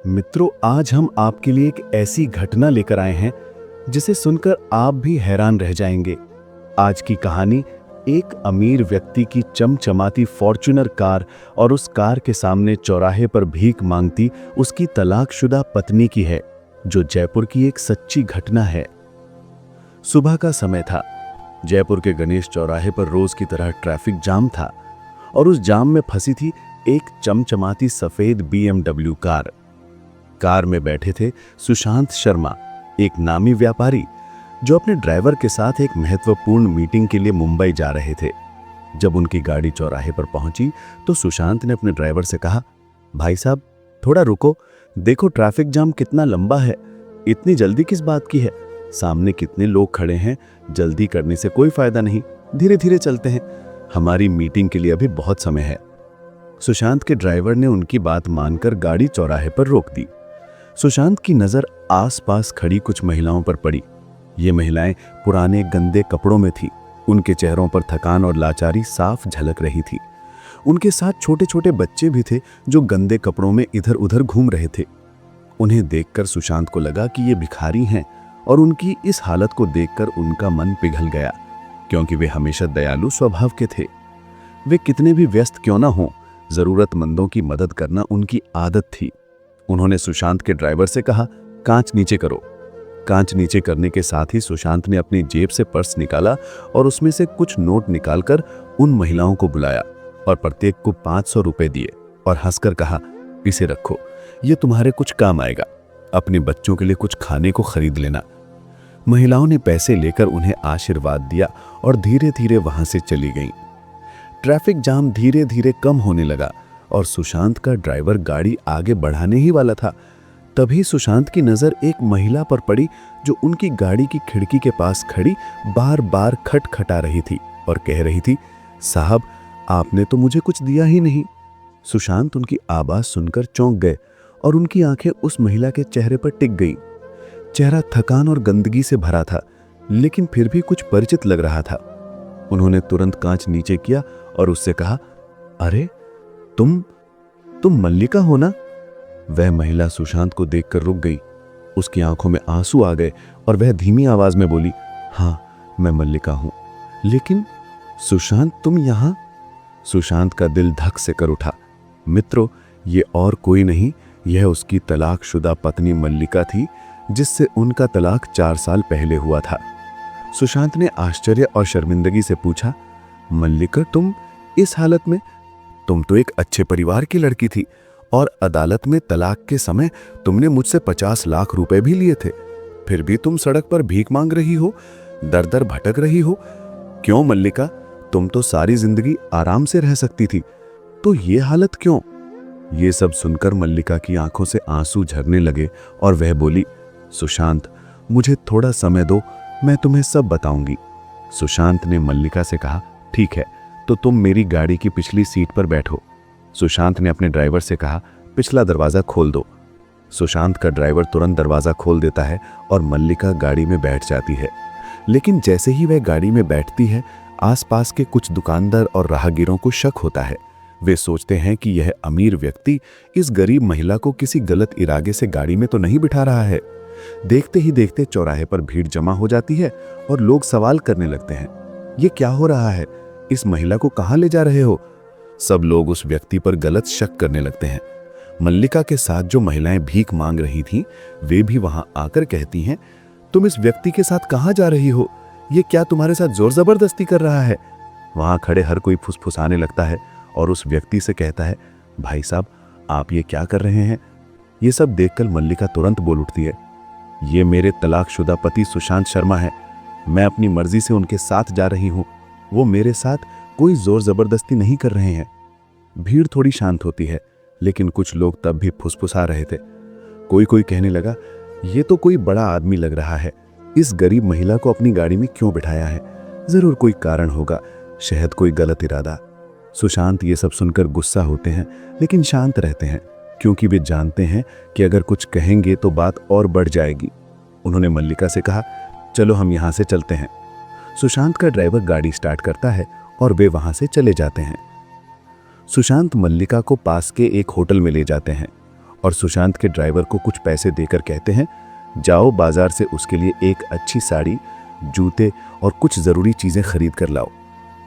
मित्रों, आज हम आपके लिए एक ऐसी घटना लेकर आए हैं जिसे सुनकर आप भी हैरान रह जाएंगे। आज की कहानी एक अमीर व्यक्ति की चमचमाती फॉर्च्यूनर कार और उस कार के सामने चौराहे पर भीख मांगती उसकी तलाकशुदा पत्नी की है, जो जयपुर की एक सच्ची घटना है। सुबह का समय था। जयपुर के गणेश चौराहे पर रोज की तरह ट्रैफिक जाम था और उस जाम में फंसी थी एक चमचमाती सफेद BMW कार। कार में बैठे थे सुशांत शर्मा, एक नामी व्यापारी जो अपने ड्राइवर के साथ एक महत्वपूर्ण मीटिंग के लिए मुंबई जा रहे थे। जब उनकी गाड़ी चौराहे पर पहुंची तो सुशांत ने अपने ड्राइवर से कहा, भाई साहब थोड़ा रुको, देखो ट्रैफिक जाम कितना लंबा है। इतनी जल्दी किस बात की है? सामने कितने लोग खड़े हैं, जल्दी करने से कोई फायदा नहीं, धीरे धीरे चलते हैं, हमारी मीटिंग के लिए अभी बहुत समय है। सुशांत के ड्राइवर ने उनकी बात मानकर गाड़ी चौराहे पर रोक दी। सुशांत की नजर आसपास खड़ी कुछ महिलाओं पर पड़ी। ये महिलाएं पुराने गंदे कपड़ों में थीं। उनके चेहरों पर थकान और लाचारी साफ झलक रही थी। उनके साथ छोटे छोटे बच्चे भी थे जो गंदे कपड़ों में इधर उधर घूम रहे थे। उन्हें देखकर सुशांत को लगा कि ये भिखारी हैं और उनकी इस हालत को देखकर उनका मन पिघल गया, क्योंकि वे हमेशा दयालु स्वभाव के थे। वे कितने भी व्यस्त क्यों ना हों, जरूरतमंदों की मदद करना उनकी आदत थी। उन्होंने सुशांत के ड्राइवर से कहा, कांच नीचे करो। कांच नीचे करने के साथ ही सुशांत ने अपनी जेब से पर्स निकाला और उसमें से कुछ नोट निकालकर उन महिलाओं को बुलाया और प्रत्येक को 500 रुपए दिए और हंसकर कहा, इसे रखो, ये तुम्हारे कुछ काम आएगा। अपने बच्चों के लिए कुछ खाने को खरीद लेना। महिलाओं ने पैसे लेकर उन्हें आशीर्वाद दिया और धीरे धीरे वहां से चली गईं। ट्रैफिक जाम धीरे धीरे कम होने लगा और सुशांत का ड्राइवर गाड़ी आगे बढ़ाने ही वाला था। तभी सुशांत की नजर एक महिला पर पड़ी जो उनकी गाड़ी की खिड़की के पास खड़ी बार बार खटखटा रही थी और कह रही थी, साहब आपने तो मुझे कुछ दिया ही नहीं। सुशांत उनकी आवाज सुनकर चौंक गए और उनकी आंखें उस महिला के चेहरे पर टिक गईं। चेहरा थकान और गंदगी से भरा था, लेकिन फिर भी कुछ परिचित लग रहा था। उन्होंने तुरंत कांच नीचे किया और उससे कहा, अरे तुम मल्लिका हो ना? वह महिला सुशांत को देखकर रुक गई। उसकी आंखों में आंसू आ गए और वह धीमी आवाज में बोली, हाँ मैं मल्लिका हूं। लेकिन सुशांत तुम यहां? सुशांत का दिल धक से कर उठा। मित्रों, ये और कोई नहीं, यह उसकी तलाकशुदा पत्नी मल्लिका थी, जिससे उनका तलाक 4 साल पहले हुआ था। सुशांत ने आश्चर्य और शर्मिंदगी से पूछा, मल्लिका तुम इस हालत में? तुम तो एक अच्छे परिवार की लड़की थी और अदालत में तलाक के समय तुमने मुझसे 50 लाख रुपए भी लिए थे। फिर भी तुम सड़क पर भीख मांग रही हो, दर दर भटक रही हो। क्यों मल्लिका? तुम तो सारी जिंदगी आराम से रह सकती थी, तो ये हालत क्यों? ये सब सुनकर मल्लिका की आंखों से आंसू झरने लगे और वह बोली, सुशांत मुझे थोड़ा समय दो, मैं तुम्हें सब बताऊंगी। सुशांत ने मल्लिका से कहा, ठीक है, तो तुम मेरी गाड़ी की पिछली सीट पर बैठो। सुशांत ने अपने ड्राइवर से कहा, पिछला दरवाजा खोल दो। सुशांत का ड्राइवर तुरंत दरवाजा खोल देता है और मल्लिका गाड़ी में बैठ जाती है। लेकिन जैसे ही वह गाड़ी में बैठती है, आसपास के कुछ दुकानदार और राहगीरों को शक होता है। वे सोचते हैं कि यह अमीर व्यक्ति इस गरीब महिला को किसी गलत इरादे से गाड़ी में तो नहीं बिठा रहा है। देखते ही देखते चौराहे पर भीड़ जमा हो जाती है और लोग सवाल करने लगते हैं, ये क्या हो रहा है? इस महिला को कहां ले जा रहे हो? सब लोग उस व्यक्ति पर गलत शक करने लगते हैं। मल्लिका के साथ जो महिलाएं भीख मांग रही थीं, वे भी वहां आकर कहती हैं, तुम इस व्यक्ति के साथ कहां जा रही हो? ये क्या तुम्हारे साथ जोर जबरदस्ती कर रहा है? वहां खड़े हर कोई फुसफुसाने लगता है और उस व्यक्ति से कहता है, भाई साहब आप ये क्या कर रहे हैं? ये सब देखकर मल्लिका तुरंत बोल उठती है, ये मेरे तलाकशुदा पति सुशांत शर्मा है। मैं अपनी मर्जी से उनके साथ जा रही हूं। वो मेरे साथ कोई जोर जबरदस्ती नहीं कर रहे हैं। भीड़ थोड़ी शांत होती है, लेकिन कुछ लोग तब भी फुसफुसा रहे थे। कोई कोई कहने लगा, ये तो कोई बड़ा आदमी लग रहा है, इस गरीब महिला को अपनी गाड़ी में क्यों बिठाया है? जरूर कोई कारण होगा, शायद कोई गलत इरादा। सुशांत ये सब सुनकर गुस्सा होते हैं, लेकिन शांत रहते हैं, क्योंकि वे जानते हैं कि अगर कुछ कहेंगे तो बात और बढ़ जाएगी। उन्होंने मल्लिका से कहा, चलो हम यहां से चलते हैं। सुशांत का ड्राइवर गाड़ी स्टार्ट करता है और वे वहां से चले जाते हैं। सुशांत मल्लिका को पास के एक होटल में ले जाते हैं और सुशांत के ड्राइवर को कुछ पैसे देकर कहते हैं, जाओ बाजार से उसके लिए एक अच्छी साड़ी, जूते और कुछ जरूरी चीजें खरीद कर लाओ।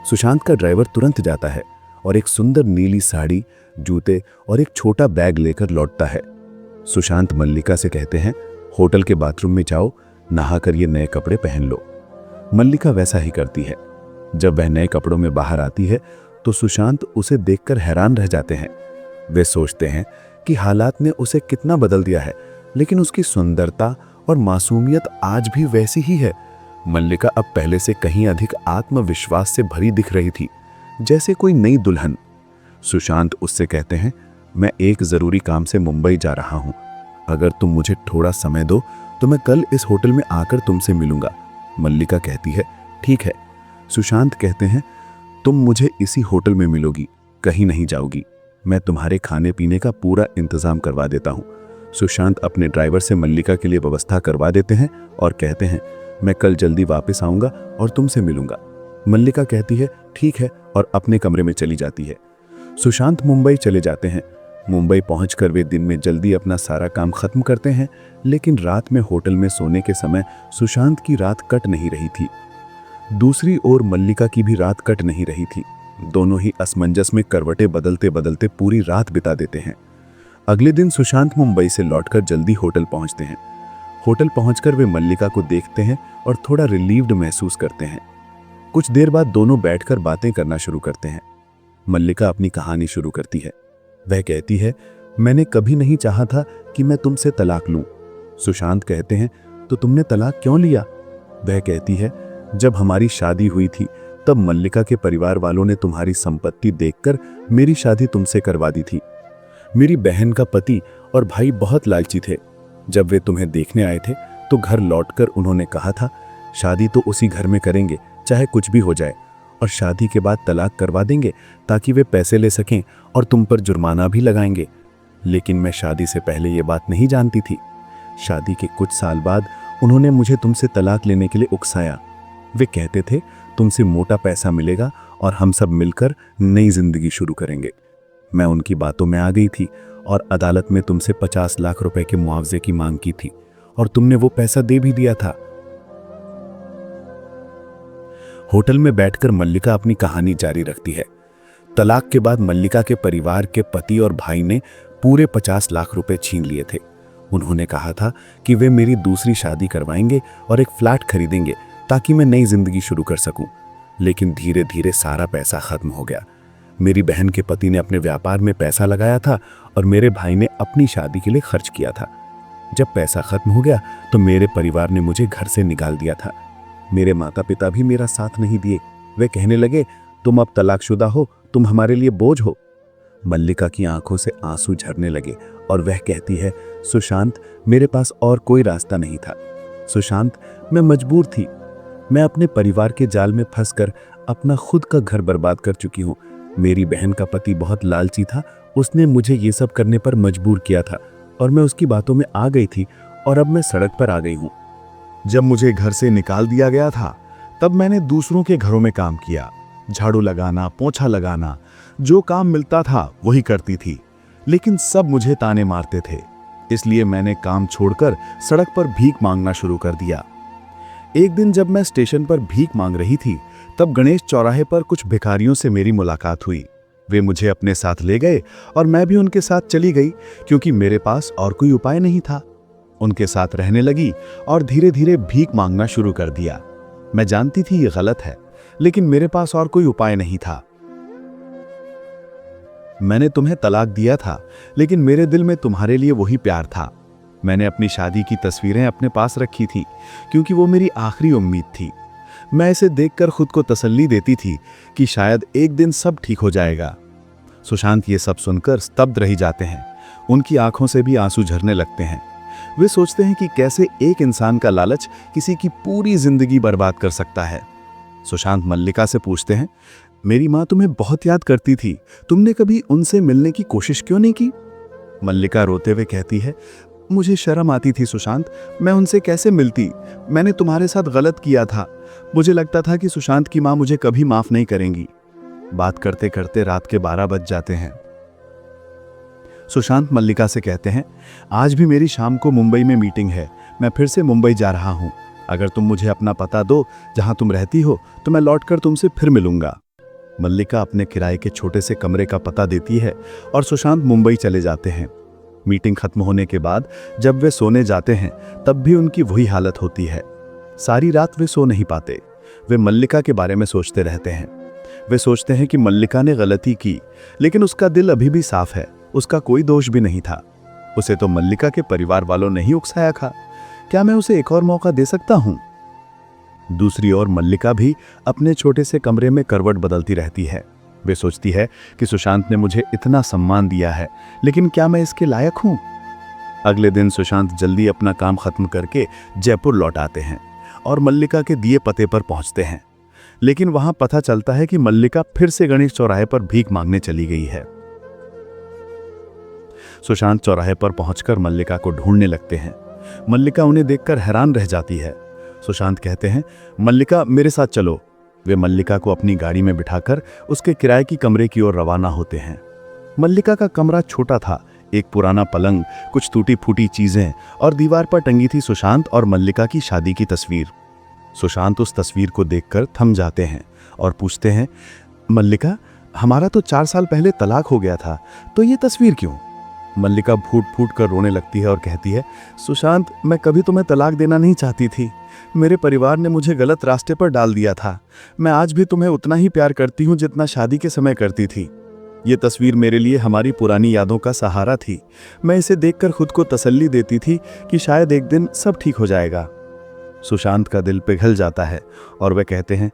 सुशांत का ड्राइवर तुरंत जाता है और एक सुंदर नीली साड़ी, जूते और एक छोटा बैग लेकर लौटता है। सुशांत मल्लिका से कहते हैं, होटल के बाथरूम में जाओ, नहाकर ये नए कपड़े पहन लो। मल्लिका वैसा ही करती है। जब वह नए कपड़ों में बाहर आती है तो सुशांत उसे देखकर हैरान रह जाते हैं। वे सोचते हैं कि हालात ने उसे कितना बदल दिया है, लेकिन उसकी सुंदरता और मासूमियत आज भी वैसी ही है। मल्लिका अब पहले से कहीं अधिक आत्मविश्वास से भरी दिख रही थी, जैसे कोई नई दुल्हन। सुशांत उससे कहते हैं, मैं एक जरूरी काम से मुंबई जा रहा हूं। अगर तुम मुझे थोड़ा समय दो तो मैं कल इस होटल में आकर तुमसे मिलूंगा। मल्लिका कहती है, ठीक है। सुशांत कहते हैं, तुम मुझे इसी होटल में मिलोगी, कहीं नहीं जाओगी। मैं तुम्हारे खाने पीने का पूरा इंतजाम करवा देता हूं। सुशांत अपने ड्राइवर से मल्लिका के लिए व्यवस्था करवा देते हैं और कहते हैं, मैं कल जल्दी वापस आऊंगा और तुमसे मिलूंगा। मल्लिका कहती है, ठीक है, और अपने कमरे में चली जाती है। सुशांत मुंबई चले जाते हैं। मुंबई पहुंचकर वे दिन में जल्दी अपना सारा काम खत्म करते हैं, लेकिन रात में होटल में सोने के समय सुशांत की रात कट नहीं रही थी। दूसरी ओर मल्लिका की भी रात कट नहीं रही थी। दोनों ही असमंजस में करवटें बदलते बदलते पूरी रात बिता देते हैं। अगले दिन सुशांत मुंबई से लौटकर जल्दी होटल पहुंचते हैं। होटल पहुंचकर वे मल्लिका को देखते हैं और थोड़ा रिलीव्ड महसूस करते हैं। कुछ देर बाद दोनों बैठकर बातें करना शुरू करते हैं। मल्लिका अपनी कहानी शुरू करती है। वह कहती है, मैंने कभी नहीं चाहा था कि मैं तुमसे तलाक लूं। सुशांत कहते हैं, तो तुमने तलाक क्यों लिया? वह कहती है, जब हमारी शादी हुई थी तब मल्लिका के परिवार वालों ने तुम्हारी संपत्ति देखकर मेरी शादी तुमसे करवा दी थी। मेरी बहन का पति और भाई बहुत लालची थे। जब वे तुम्हें देखने आए थे तो घर लौटकर उन्होंने कहा था, शादी तो उसी घर में करेंगे, चाहे कुछ भी हो जाए, और शादी के बाद तलाक करवा देंगे ताकि वे पैसे ले सकें और तुम पर जुर्माना भी लगाएंगे। लेकिन मैं शादी से पहले ये बात नहीं जानती थी। शादी के कुछ साल बाद उन्होंने मुझे तुमसे तलाक लेने के लिए उकसाया। वे कहते थे, तुमसे मोटा पैसा मिलेगा और हम सब मिलकर नई जिंदगी शुरू करेंगे। मैं उनकी बातों में आ गई थी और अदालत में तुमसे 50 लाख रुपए के मुआवजे की मांग की थी और तुमने वो पैसा दे भी दिया था। होटल में बैठकर मल्लिका अपनी कहानी जारी रखती है। तलाक के बाद मल्लिका के परिवार के पति और भाई ने पूरे 50 लाख रुपए छीन लिए थे। उन्होंने कहा था कि वे मेरी दूसरी शादी करवाएंगे और एक फ्लैट खरीदेंगे ताकि मैं नई जिंदगी शुरू कर सकूं। लेकिन धीरे धीरे सारा पैसा खत्म हो गया। मेरी बहन के पति ने अपने व्यापार में पैसा लगाया था और मेरे भाई ने अपनी शादी के लिए खर्च किया था। जब पैसा खत्म हो गया तो मेरे परिवार ने मुझे घर से निकाल दिया था। मेरे माता पिता भी मेरा साथ नहीं दिए। वे कहने लगे, तुम अब तलाकशुदा हो, तुम हमारे लिए बोझ हो। मल्लिका की आंखों से आंसू झरने लगे और वह कहती है, सुशांत, मेरे पास और कोई रास्ता नहीं था। सुशांत, मैं मजबूर थी। मैं अपने परिवार के जाल में फंसकर अपना खुद का घर बर्बाद कर चुकी हूँ। मेरी बहन का पति बहुत लालची था। उसने मुझे ये सब करने पर मजबूर किया था और मैं उसकी बातों में आ गई थी और अब मैं सड़क पर आ गई हूँ। जब मुझे घर से निकाल दिया गया था तब मैंने दूसरों के घरों में काम किया। झाड़ू लगाना, पोंछा लगाना, जो काम मिलता था वही करती थी, लेकिन सब मुझे ताने मारते थे। इसलिए मैंने काम छोड़कर सड़क पर भीख मांगना शुरू कर दिया। एक दिन जब मैं स्टेशन पर भीख मांग रही थी तब गणेश चौराहे पर कुछ भिखारियों से मेरी मुलाकात हुई। वे मुझे अपने साथ ले गए और मैं भी उनके साथ चली गई, क्योंकि मेरे पास और कोई उपाय नहीं था। उनके साथ रहने लगी और धीरे धीरे भीख मांगना शुरू कर दिया। मैं जानती थी ये गलत है, लेकिन मेरे पास और कोई उपाय नहीं था। मैंने तुम्हें तलाक दिया था, लेकिन मेरे दिल में तुम्हारे लिए वही प्यार था। मैंने अपनी शादी की तस्वीरें अपने पास रखी थी, क्योंकि वो मेरी आखिरी उम्मीद थी। मैं इसे देखकर खुद को तसल्ली देती थी कि शायद एक दिन सब ठीक हो जाएगा। सुशांत ये सब सुनकर स्तब्ध रह जाते हैं। उनकी आंखों से भी आंसू झरने लगते हैं। वे सोचते हैं कि कैसे एक इंसान का लालच किसी की पूरी जिंदगी बर्बाद कर सकता है। सुशांत मल्लिका से पूछते हैं, मेरी माँ तुम्हें बहुत याद करती थी, तुमने कभी उनसे मिलने की कोशिश क्यों नहीं की? मल्लिका रोते हुए कहती है, मुझे शर्म आती थी सुशांत, मैं उनसे कैसे मिलती? मैंने तुम्हारे साथ गलत किया था। मुझे लगता था कि सुशांत की माँ मुझे कभी माफ नहीं करेंगी। बात करते करते रात के 12 बज जाते हैं। सुशांत मल्लिका से कहते हैं, आज भी मेरी शाम को मुंबई में मीटिंग है, मैं फिर से मुंबई जा रहा हूँ। अगर तुम मुझे अपना पता दो जहाँ तुम रहती हो तो मैं लौटकर तुमसे फिर मिलूंगा। मल्लिका अपने किराए के छोटे से कमरे का पता देती है और सुशांत मुंबई चले जाते हैं। मीटिंग खत्म होने के बाद जब वे सोने जाते हैं तब भी उनकी वही हालत होती है। सारी रात वे सो नहीं पाते। वे मल्लिका के बारे में सोचते रहते हैं। वे सोचते हैं कि मल्लिका ने गलती की, लेकिन उसका दिल अभी भी साफ है, उसका कोई दोष भी नहीं था। उसे तो मल्लिका के परिवार वालों ने ही उकसाया था। क्या मैं उसे एक और मौका दे सकता हूं? दूसरी ओर मल्लिका भी अपने छोटे से कमरे में करवट बदलती रहती है। वे सोचती है कि सुशांत ने मुझे इतना सम्मान दिया है, लेकिन क्या मैं इसके लायक हूं? अगले दिन सुशांत जल्दी अपना काम खत्म करके जयपुर लौट आते हैं और मल्लिका के दिए पते पर पहुंचते हैं। लेकिन वहां पता चलता है कि मल्लिका फिर से गणेश चौराहे पर भीख मांगने चली गई है। सुशांत चौराहे पर पहुंचकर मल्लिका को ढूंढने लगते हैं। मल्लिका उन्हें देखकर हैरान रह जाती है। सुशांत कहते हैं, मल्लिका मेरे साथ चलो। वे मल्लिका को अपनी गाड़ी में बिठाकर उसके किराए की कमरे की ओर रवाना होते हैं। मल्लिका का कमरा छोटा था। एक पुराना पलंग, कुछ टूटी फूटी चीजें और दीवार पर टंगी थी सुशांत और मल्लिका की शादी की तस्वीर। सुशांत उस तस्वीर को देखकर थम जाते हैं और पूछते हैं, मल्लिका, हमारा तो 4 साल पहले तलाक हो गया था, तो ये तस्वीर क्यों? मल्लिका फूट फूट कर रोने लगती है और कहती है, सुशांत, मैं कभी तुम्हें तलाक देना नहीं चाहती थी। मेरे परिवार ने मुझे गलत रास्ते पर डाल दिया था। मैं आज भी तुम्हें उतना ही प्यार करती हूँ जितना शादी के समय करती थी। ये तस्वीर मेरे लिए हमारी पुरानी यादों का सहारा थी। मैं इसे देखकर खुद को तसल्ली देती थी कि शायद एक दिन सब ठीक हो जाएगा। सुशांत का दिल पिघल जाता है और वे कहते हैं,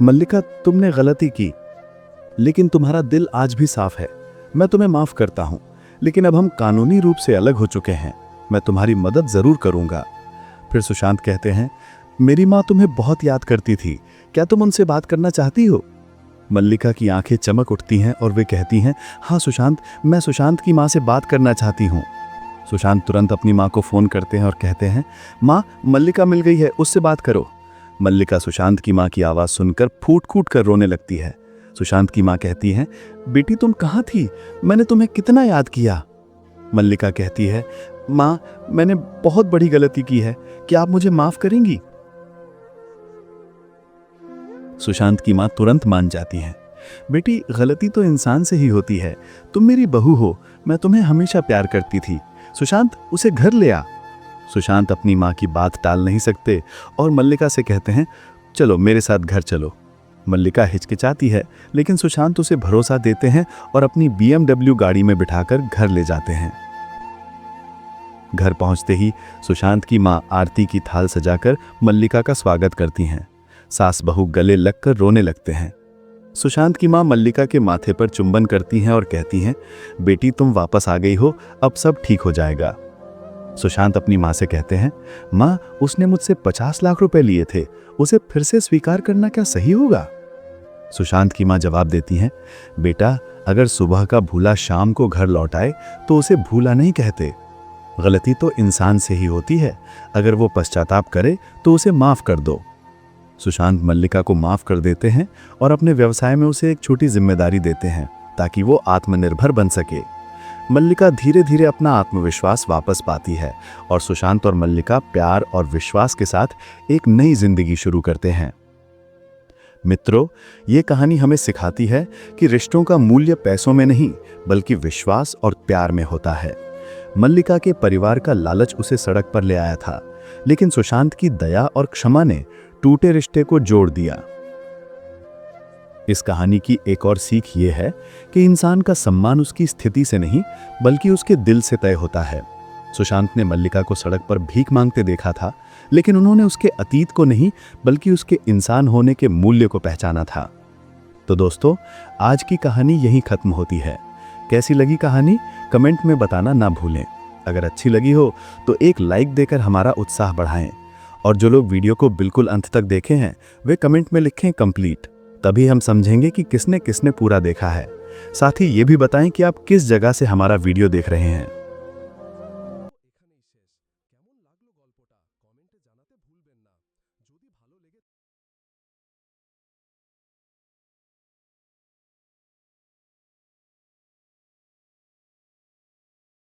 मल्लिका, तुमने गलती की, लेकिन तुम्हारा दिल आज भी साफ है। मैं तुम्हें माफ करता हूं, लेकिन अब हम कानूनी रूप से अलग हो चुके हैं। मैं तुम्हारी मदद जरूर करूंगा। फिर सुशांत कहते हैं, मेरी माँ तुम्हें बहुत याद करती थी, क्या तुम उनसे बात करना चाहती हो? मल्लिका की आंखें चमक उठती हैं और वे कहती हैं, हाँ सुशांत, मैं सुशांत की माँ से बात करना चाहती हूँ। सुशांत तुरंत अपनी माँ को फ़ोन करते हैं और कहते हैं, माँ, मल्लिका मिल गई है, उससे बात करो। मल्लिका सुशांत की माँ की आवाज़ सुनकर फूट फूट कर रोने लगती है। सुशांत की माँ कहती हैं, बेटी तुम कहाँ थी? मैंने तुम्हें कितना याद किया। मल्लिका कहती है, माँ, मैंने बहुत बड़ी गलती की है, क्या आप मुझे माफ़ करेंगी? सुशांत की माँ तुरंत मान जाती हैं, बेटी, गलती तो इंसान से ही होती है। तुम मेरी बहू हो, मैं तुम्हें हमेशा प्यार करती थी। सुशांत, उसे घर ले आ। सुशांत अपनी माँ की बात टाल नहीं सकते और मल्लिका से कहते हैं, चलो मेरे साथ घर चलो। मल्लिका हिचकिचाती है, लेकिन सुशांत उसे भरोसा देते हैं और अपनी BMW गाड़ी में बिठाकर घर ले जाते हैं। घर पहुंचते ही सुशांत की माँ आरती की थाल सजाकर मल्लिका का स्वागत करती हैं। सास बहू गले लगकर रोने लगते हैं। सुशांत की माँ मल्लिका के माथे पर चुंबन करती हैं और कहती हैं, बेटी तुम वापस आ गई हो, अब सब ठीक हो जाएगा। सुशांत अपनी माँ से कहते हैं, माँ, उसने मुझसे 50 लाख रुपए लिए थे, उसे फिर से स्वीकार करना क्या सही होगा? सुशांत की माँ जवाब देती हैं, बेटा, अगर सुबह का भूला शाम को घर लौट आए तो उसे भूला नहीं कहते। गलती तो इंसान से ही होती है, अगर वो पश्चाताप करे तो उसे माफ कर दो। सुशांत मल्लिका को माफ कर देते हैं और अपने व्यवसाय में उसे एक छोटी जिम्मेदारी देते हैं ताकि वो आत्मनिर्भर बन सके। मल्लिका धीरे धीरे अपना आत्मविश्वास वापस पाती है और सुशांत और मल्लिका प्यार और विश्वास के साथ एक नई जिंदगी शुरू करते हैं। मित्रों, ये कहानी हमें सिखाती है कि रिश्तों का मूल्य पैसों में नहीं बल्कि विश्वास और प्यार में होता है। मल्लिका के परिवार का लालच उसे सड़क पर ले आया था, लेकिन सुशांत की दया और क्षमा ने टूटे रिश्ते को जोड़ दिया। इस कहानी की एक और सीख ये है कि इंसान का सम्मान उसकी स्थिति से नहीं बल्कि उसके दिल से तय होता है। सुशांत ने मल्लिका को सड़क पर भीख मांगते देखा था, लेकिन उन्होंने उसके अतीत को नहीं बल्कि उसके इंसान होने के मूल्य को पहचाना था। तो दोस्तों, आज की कहानी यहीं खत्म होती है। कैसी लगी कहानी कमेंट में बताना ना भूलें। अगर अच्छी लगी हो तो एक लाइक देकर हमारा उत्साह बढ़ाएं, और जो लोग वीडियो को बिल्कुल अंत तक देखे हैं वे कमेंट में लिखें कंप्लीट। तभी हम समझेंगे कि किसने किसने पूरा देखा है। साथ ही ये भी बताएं कि आप किस जगह से हमारा वीडियो देख रहे हैं।